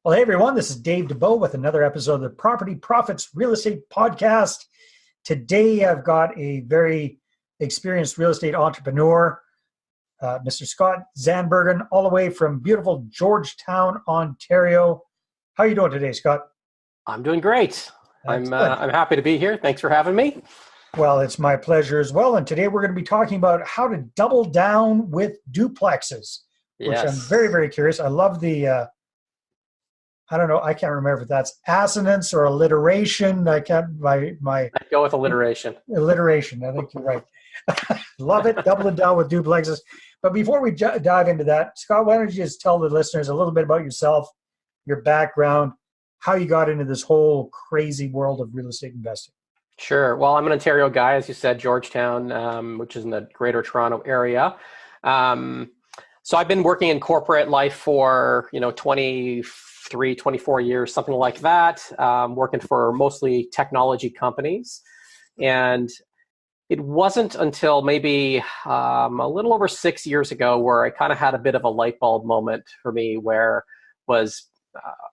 Well, hey everyone, this is Dave Dubeau with another episode of the Property Profits Real Estate Podcast. Today I've got a very experienced real estate entrepreneur, Mr. Scott Zandbergen, all the way from beautiful Georgetown, Ontario. How are you doing today, Scott? I'm doing great. I'm happy to be here. Thanks for having me. Well, it's my pleasure as well. And today we're going to be talking about how to double down with duplexes, which I'm very, very curious. I love the I don't know. I can't remember if that's assonance or alliteration. I go with alliteration. Alliteration. I think you're right. Love it. Doubling down with duplexes. But before we dive into that, Scott, why don't you just tell the listeners a little bit about yourself, your background, how you got into this whole crazy world of real estate investing? Sure. Well, I'm an Ontario guy, as you said, Georgetown, which is in the Greater Toronto area. So I've been working in corporate life for 24 years, something like that, working for mostly technology companies. And it wasn't until maybe a little over 6 years ago where I kind of had a bit of a light bulb moment for me, where was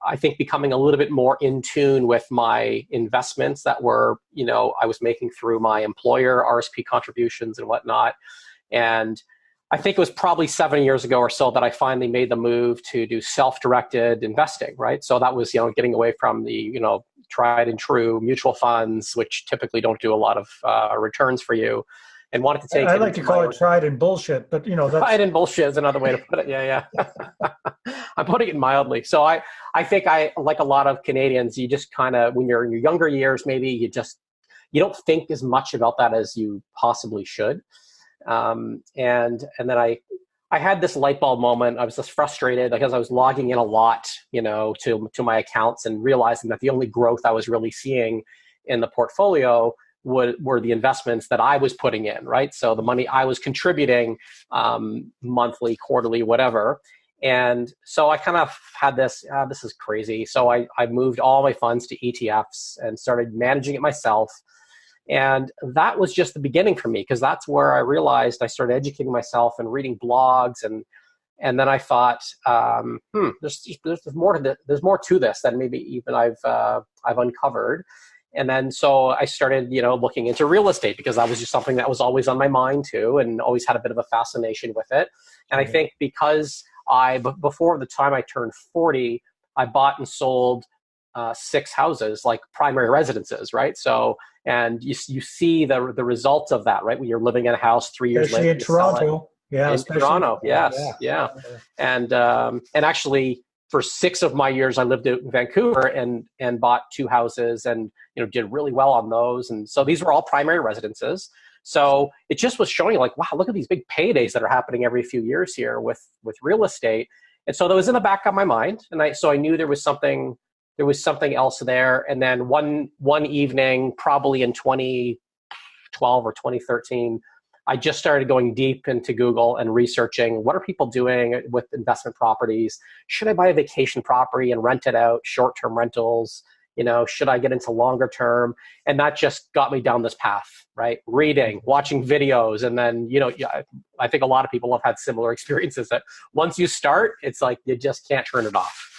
I think becoming a little bit more in tune with my investments that were, I was making through my employer, RSP contributions and whatnot. And I think it was probably 7 years ago or so that I finally made the move to do self-directed investing, right? So that was, getting away from the, tried and true mutual funds, which typically don't do a lot of returns for you, and wanted to take I like to call it tried and bullshit, but that's... Tried and bullshit is another way to put it. Yeah. I'm putting it mildly. So I think like a lot of Canadians, you just kind of, when you're in your younger years, maybe you don't think as much about that as you possibly should. And then I had this light bulb moment. I was just frustrated because I was logging in a lot, to my accounts, and realizing that the only growth I was really seeing in the portfolio were the investments that I was putting in, right? So the money I was contributing monthly, quarterly, whatever. And so I kind of had this is crazy. So I moved all my funds to ETFs and started managing it myself. And that was just the beginning for me, because that's where I realized I started educating myself and reading blogs, and then I thought, there's more to this than maybe even I've uncovered. And then so I started, looking into real estate, because that was just something that was always on my mind too, and always had a bit of a fascination with it. And I think because before the time I turned 40, I bought and sold 6 houses, like primary residences, right? So, and you see the results of that, right? When you're living in a house 3 years especially later. In Toronto. Yeah. In Toronto, yes. Yeah. And actually, for 6 of my years, I lived in Vancouver and bought 2 houses and, did really well on those. And so these were all primary residences. So it just was showing like, wow, look at these big paydays that are happening every few years here with real estate. And so that was in the back of my mind. And I knew there was something else there. And then one evening, probably in 2012 or 2013, I just started going deep into Google and researching what are people doing with investment properties. Should I buy a vacation property and rent it out, short-term rentals? Should I get into longer term? And that just got me down this path, right? Reading, watching videos. And then, I think a lot of people have had similar experiences that once you start, it's like you just can't turn it off.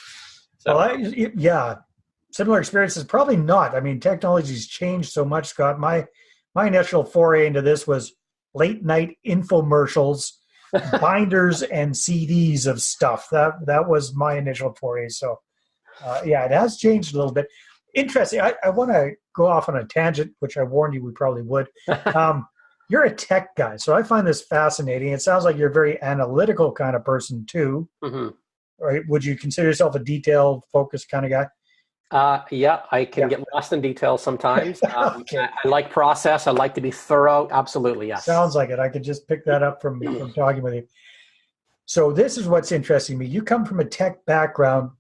So. Well, similar experiences, probably not. I mean, technology's changed so much, Scott. My initial foray into this was late night infomercials, binders and CDs of stuff. That was my initial foray. So, it has changed a little bit. Interesting. I want to go off on a tangent, which I warned you we probably would. You're a tech guy, so I find this fascinating. It sounds like you're a very analytical kind of person too. Mm-hmm. Right? Would you consider yourself a detailed, focused kind of guy? I can get lost in detail sometimes. Okay. I like process. I like to be thorough. Absolutely, yes. Sounds like it. I could just pick that up from talking with you. So this is what's interesting me. You come from a tech background.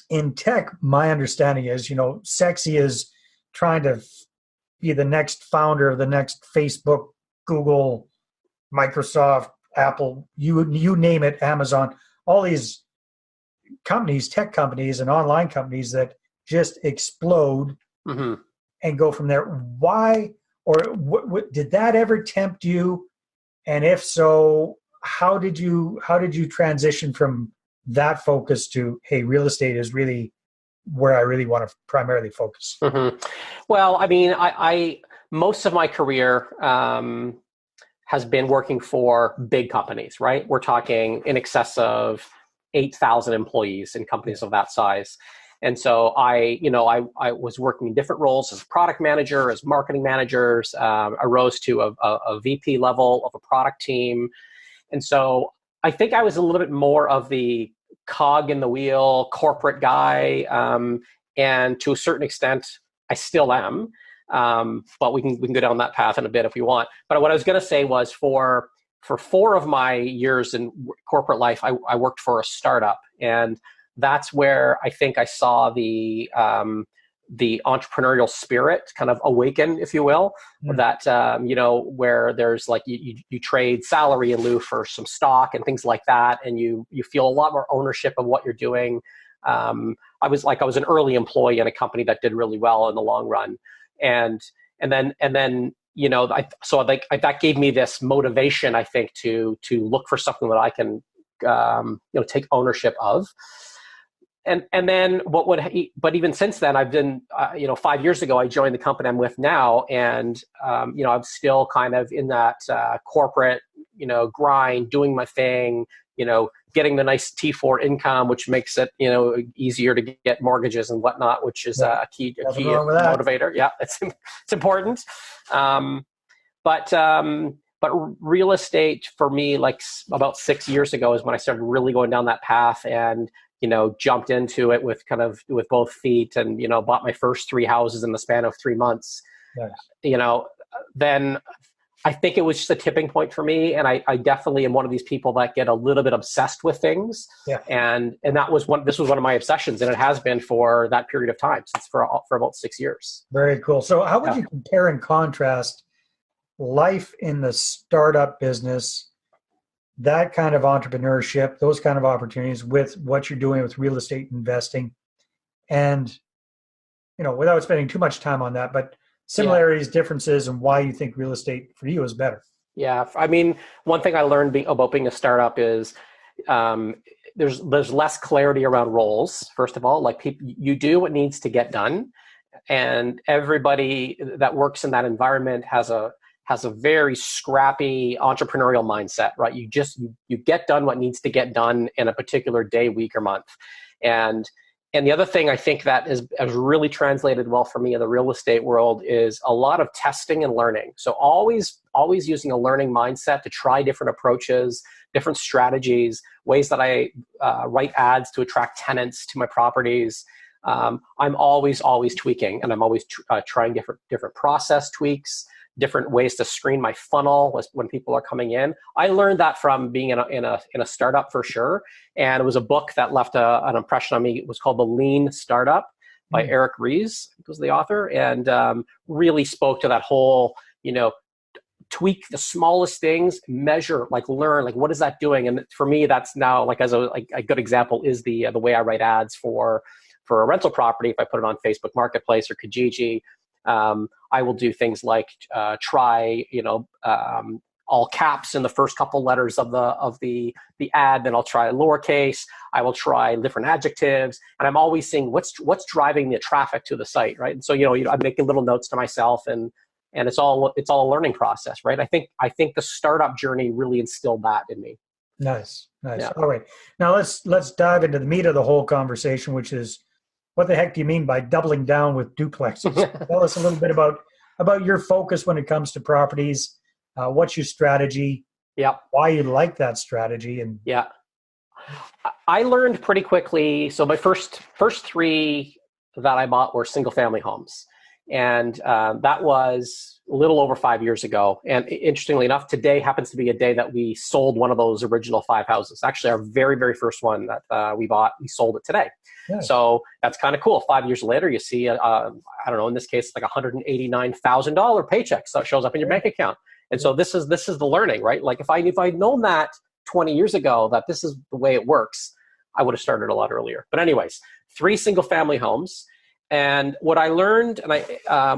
In tech, my understanding is, sexy is trying to be the next founder of the next Facebook, Google, Microsoft, Apple, you name it, Amazon, all these companies, tech companies and online companies that just explode and go from there. Why, or what did that ever tempt you? And if so, how did you transition from that focus to, hey, real estate is really where I really want to primarily focus? Mm-hmm. Well, I mean, I most of my career has been working for big companies, right? We're talking in excess of 8,000 employees in companies of that size. And so I was working in different roles as product manager, as marketing managers. I rose to a VP level of a product team. And so I think I was a little bit more of the cog in the wheel corporate guy. And to a certain extent, I still am. But we can go down that path in a bit if we want. But what I was going to say was for 4 of my years in corporate life, I worked for a startup, and that's where I think I saw the entrepreneurial spirit kind of awaken, if you will. That where there's like you trade salary in lieu for some stock and things like that, and you feel a lot more ownership of what you're doing. I was an early employee in a company that did really well in the long run. And then that gave me this motivation, I think, to look for something that I can take ownership of. And then but even since then, I've been 5 years ago I joined the company I'm with now, and I'm still kind of in that corporate grind, doing my thing, getting the nice T4 income, which makes it easier to get mortgages and whatnot, which is a key motivator. Yeah, it's important. But real estate for me, like about 6 years ago, is when I started really going down that path, and jumped into it with both feet, and bought my first 3 houses in the span of 3 months. Nice. Then I think it was just a tipping point for me, and I definitely am one of these people that get a little bit obsessed with things. Yeah. And this was one of my obsessions, and it has been for that period of time, since for about 6 years. Very cool. So how would you compare and contrast life in the startup business, that kind of entrepreneurship, those kind of opportunities, with what you're doing with real estate investing? And, without spending too much time on that, but similarities, differences, and why you think real estate for you is better. Yeah. I mean, one thing I learned about being a startup is there's less clarity around roles. First of all, like you do what needs to get done, and everybody that works in that environment has a very scrappy entrepreneurial mindset, right? You get done what needs to get done in a particular day, week, or month. And the other thing I think that has really translated well for me in the real estate world is a lot of testing and learning. So always using a learning mindset to try different approaches, different strategies, ways that I write ads to attract tenants to my properties. I'm always tweaking, and I'm always trying different process tweaks, different ways to screen my funnel when people are coming in. I learned that from being in a startup, for sure. And it was a book that left an impression on me. It was called The Lean Startup by Eric Ries, was the author, and really spoke to that whole, tweak the smallest things, measure, learn, what is that doing? And for me, that's now as a good example is the way I write ads for a rental property. If I put it on Facebook Marketplace or Kijiji, I will do things like try, all caps in the first couple letters of the ad. Then I'll try lowercase. I will try different adjectives, and I'm always seeing what's driving the traffic to the site, right? And so I'm making little notes to myself, and it's all a learning process, right? I think the startup journey really instilled that in me. Nice. Yeah. All right, now let's dive into the meat of the whole conversation, which is, what the heck do you mean by doubling down with duplexes? Tell us a little bit about your focus when it comes to properties. What's your strategy? Yeah. Why you like that strategy? And I learned pretty quickly. So my first 3 that I bought were single family homes, and that was a little over 5 years ago. And interestingly enough, today happens to be a day that we sold one of those original 5 houses. Actually, our very, very first one that we bought, we sold it today. Nice. So that's kind of cool. 5 years later, you see, I don't know, in this case, like $189,000 paycheck. So it shows up in your bank account. And so this is the learning, right? Like if I'd known that 20 years ago, that this is the way it works, I would have started a lot earlier. But anyways, 3 single family homes. And what I learned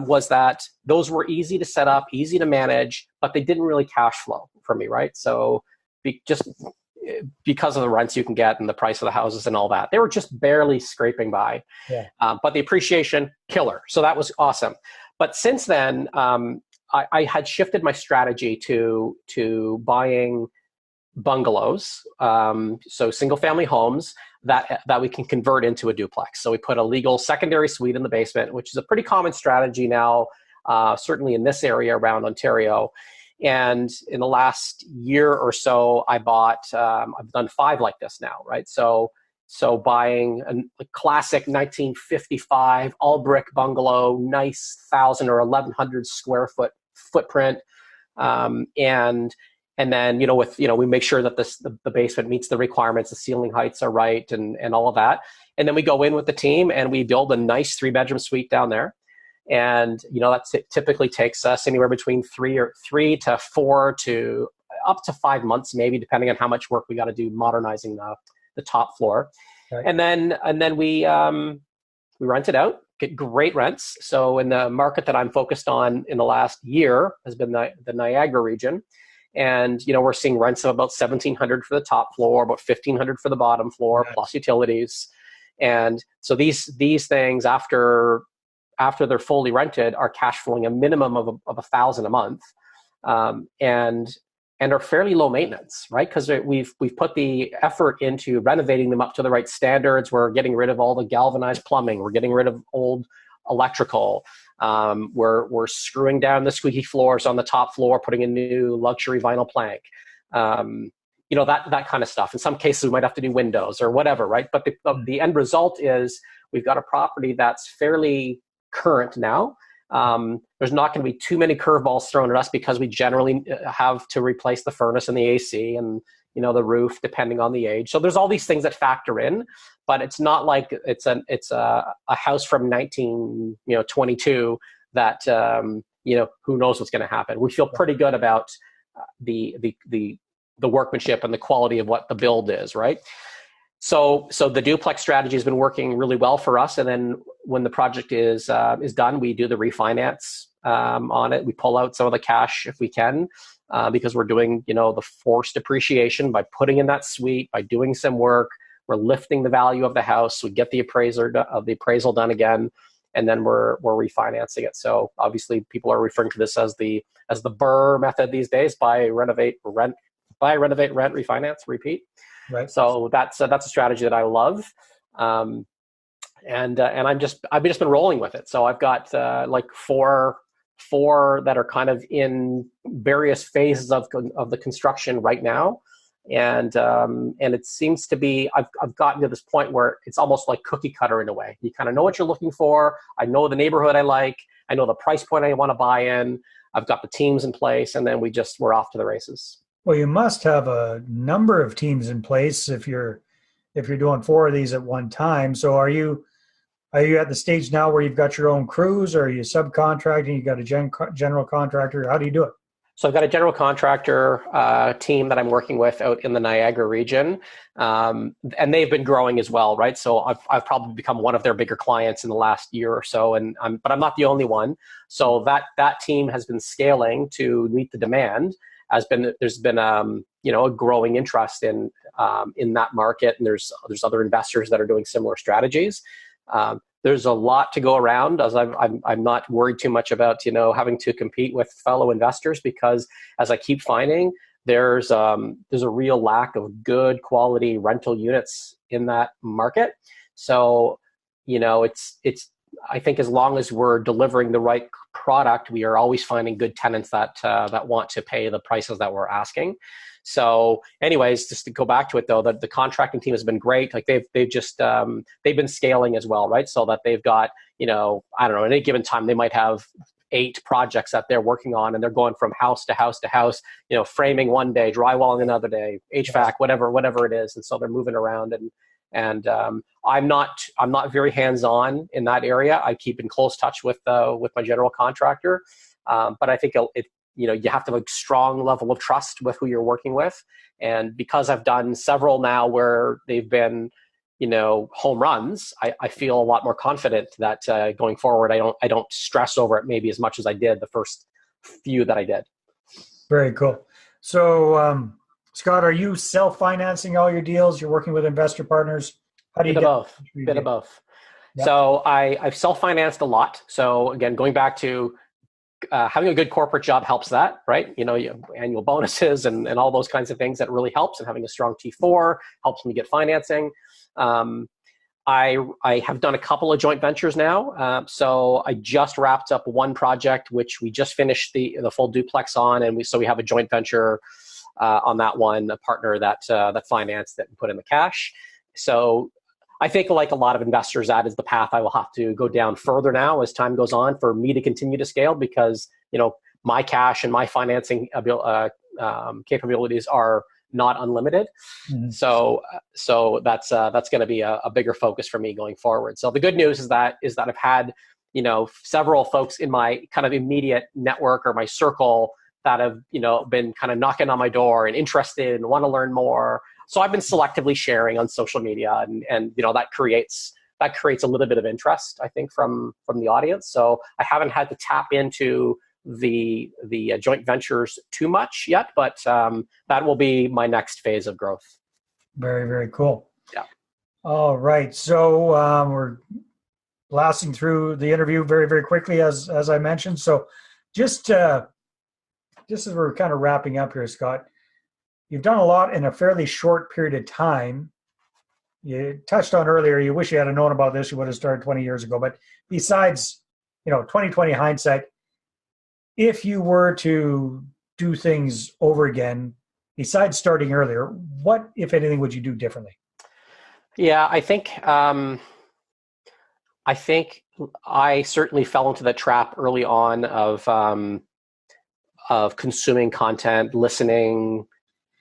was that those were easy to set up, easy to manage, but they didn't really cash flow for me, right? So because of the rents you can get and the price of the houses and all that. They were just barely scraping by. Yeah. But the appreciation, killer. So that was awesome. But since then, I had shifted my strategy to buying bungalows, so single family homes that we can convert into a duplex. So we put a legal secondary suite in the basement, which is a pretty common strategy now, certainly in this area around Ontario. And in the last year or so, I've done 5 like this now, right? So buying a classic 1955 all brick bungalow, nice 1,000 or 1,100 square foot footprint, and then, we make sure that the basement meets the requirements, the ceiling heights are right, and all of that. And then we go in with the team and we build a nice 3-bedroom suite down there. And, that typically takes us anywhere between 3 to 4 to up to 5 months, maybe, depending on how much work we got to do modernizing the top floor. Right. And then we rent it out, get great rents. So in the market that I'm focused on in the last year has been the Niagara region. And, we're seeing rents of about $1,700 for the top floor, about $1,500 for the bottom floor, right, plus utilities. And so these things, after they're fully rented, are cash flowing a minimum of $1,000 a month, and are fairly low maintenance, right? Because we've put the effort into renovating them up to the right standards. We're getting rid of all the galvanized plumbing. We're getting rid of old electrical. We're screwing down the squeaky floors on the top floor, putting in new luxury vinyl plank, that kind of stuff. In some cases, we might have to do windows or whatever, right? But the end result is we've got a property that's fairly current now. There's not going to be too many curveballs thrown at us because we generally have to replace the furnace and the AC and the roof, depending on the age. So there's all these things that factor in, but it's not like it's a house from 1922 that who knows what's going to happen. We feel pretty good about the workmanship and the quality of what the build is, right? So the duplex strategy has been working really well for us. And then when the project is done, we do the refinance on it. We pull out some of the cash if we can, because we're doing the forced appreciation by putting in that suite, by doing some work. We're lifting the value of the house. We get the appraisal done again, and then we're refinancing it. So obviously, people are referring to this as the BRRRR method these days: buy, renovate, rent, refinance, repeat. Right. So that's a strategy that I love, and I've just been rolling with it. So I've got like four that are kind of in various phases of the construction right now, and it seems to be I've gotten to this point where it's almost like cookie cutter in a way. You kind of know what you're looking for. I know the neighborhood I like. I know the price point I want to buy in. I've got the teams in place, and then we're off to the races. Well, you must have a number of teams in place if you're doing 4 of these at one time. So are you at the stage now where you've got your own crews, or are you subcontracting? You got a general contractor? How do you do it? So I've got a general contractor team that I'm working with out in the Niagara region, and they've been growing as well, right? So I've probably become one of their bigger clients in the last year or so, but I'm not the only one. So that team has been scaling to meet the demand. There's been a growing interest in that market, and there's other investors that are doing similar strategies. There's a lot to go around, as I'm not worried too much about having to compete with fellow investors, because as I keep finding, there's a real lack of good quality rental units in that market. So it's I think as long as we're delivering the right product, we are always finding good tenants that want to pay the prices that we're asking. So anyways, just to go back to it though, the contracting team has been great. Like they've been scaling as well, right? So that they've got, I don't know, at any given time, they might have 8 projects that they're working on, and they're going from house to house to house, framing one day, drywalling another day, HVAC, whatever it is. And so they're moving around, and I'm not very hands-on in that area. I keep in close touch with my general contractor, but I think you have to have a strong level of trust with who you're working with. And because I've done several now where they've been home runs, I feel a lot more confident that going forward I don't stress over it maybe as much as I did the first few that I did. Very cool. So Scott, are you self-financing all your deals? You're working with investor partners? How do you Bit of get both. Bit of both. Yep. So I've self-financed a lot. So again, going back to having a good corporate job helps that, right? You have annual bonuses and all those kinds of things that really helps. And having a strong T4 helps me get financing. I have done a couple of joint ventures now. So I just wrapped up one project, which we just finished the full duplex on. And we have a joint venture on that one, a partner that financed it and put in the cash. So I think, like a lot of investors, that is the path I will have to go down further now as time goes on for me to continue to scale, because my cash and my financing capabilities are not unlimited. Mm-hmm. So that's going to be a bigger focus for me going forward. So the good news is that I've had several folks in my kind of immediate network or my circle that have been kind of knocking on my door and interested and want to learn more. So I've been selectively sharing on social media, and that creates a little bit of interest, I think, from the audience. So I haven't had to tap into the joint ventures too much yet, but that will be my next phase of growth. Very, very cool. Yeah. All right. So we're blasting through the interview very, very quickly, as I mentioned. So just as we're kind of wrapping up here, Scott, you've done a lot in a fairly short period of time. You touched on earlier, you wish you had known about this, you would have started 20 years ago. But besides, 2020 hindsight, if you were to do things over again, besides starting earlier, what, if anything, would you do differently? Yeah, I think I certainly fell into the trap early on of consuming content, listening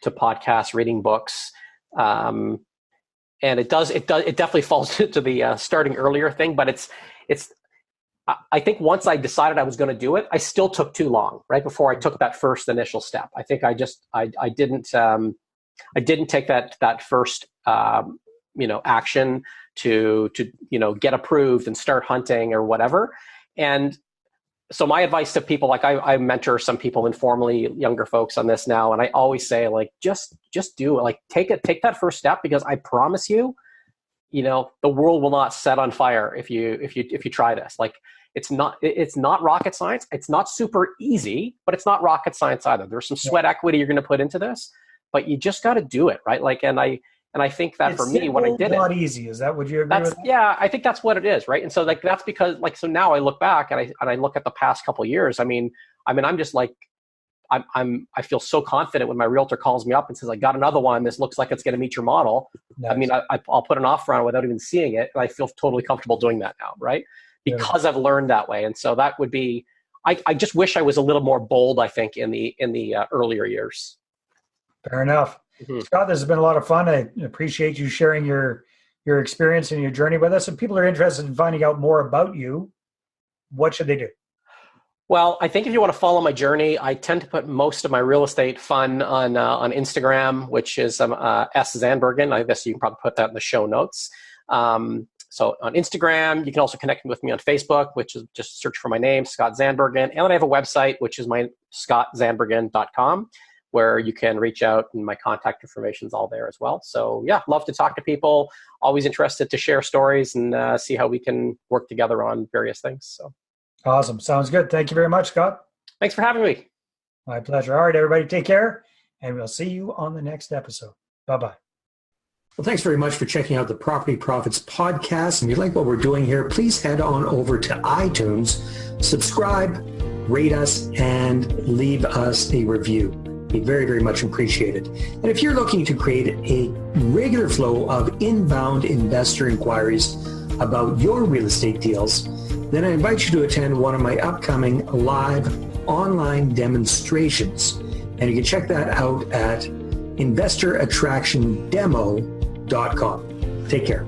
to podcasts, reading books, and it definitely falls into the starting earlier thing. But it's I think once I decided I was going to do it, I still took too long, right, before I took that first initial step. I think I didn't take that first action to get approved and start hunting or whatever. And so my advice to people, like I mentor some people informally, younger folks on this now, and I always say, like, just do it. Like, take that first step, because I promise you, the world will not set on fire if you try this. Like, it's not rocket science. It's not super easy, but it's not rocket science either. There's some sweat equity you're going to put into this, but you just got to do it, right? Like, and I think that for me, when I did it, not easy. Is that what you agree with? Yeah, I think that's what it is, right? And so, like, that's because, like, so now I look back and I look at the past couple of years. I mean, I'm just like, I feel so confident when my realtor calls me up and says, I got another one. This looks like it's going to meet your model. Nice. I mean, I'll put an offer on it without even seeing it, and I feel totally comfortable doing that now, right? Because I've learned that way. And so that would be, I just wish I was a little more bold, I think, in the earlier years. Fair enough. Mm-hmm. Scott, this has been a lot of fun. I appreciate you sharing your experience and your journey with us. If people are interested in finding out more about you, what should they do? Well, I think if you want to follow my journey, I tend to put most of my real estate fun on Instagram, which is S Zandbergen. I guess you can probably put that in the show notes. So on Instagram, you can also connect with me on Facebook, which is just search for my name, Scott Zandbergen. And then I have a website, which is my scottzandbergen.com, where you can reach out, and my contact information is all there as well. So yeah, love to talk to people. Always interested to share stories and see how we can work together on various things. So awesome. Sounds good. Thank you very much, Scott. Thanks for having me. My pleasure. All right, everybody, take care, and we'll see you on the next episode. Bye-bye. Well, thanks very much for checking out the Property Profits podcast. If you like what we're doing here, please head on over to iTunes, subscribe, rate us, and leave us a review. Be very, very much appreciated. And if you're looking to create a regular flow of inbound investor inquiries about your real estate deals, then I invite you to attend one of my upcoming live online demonstrations. And you can check that out at investorattractiondemo.com. Take care.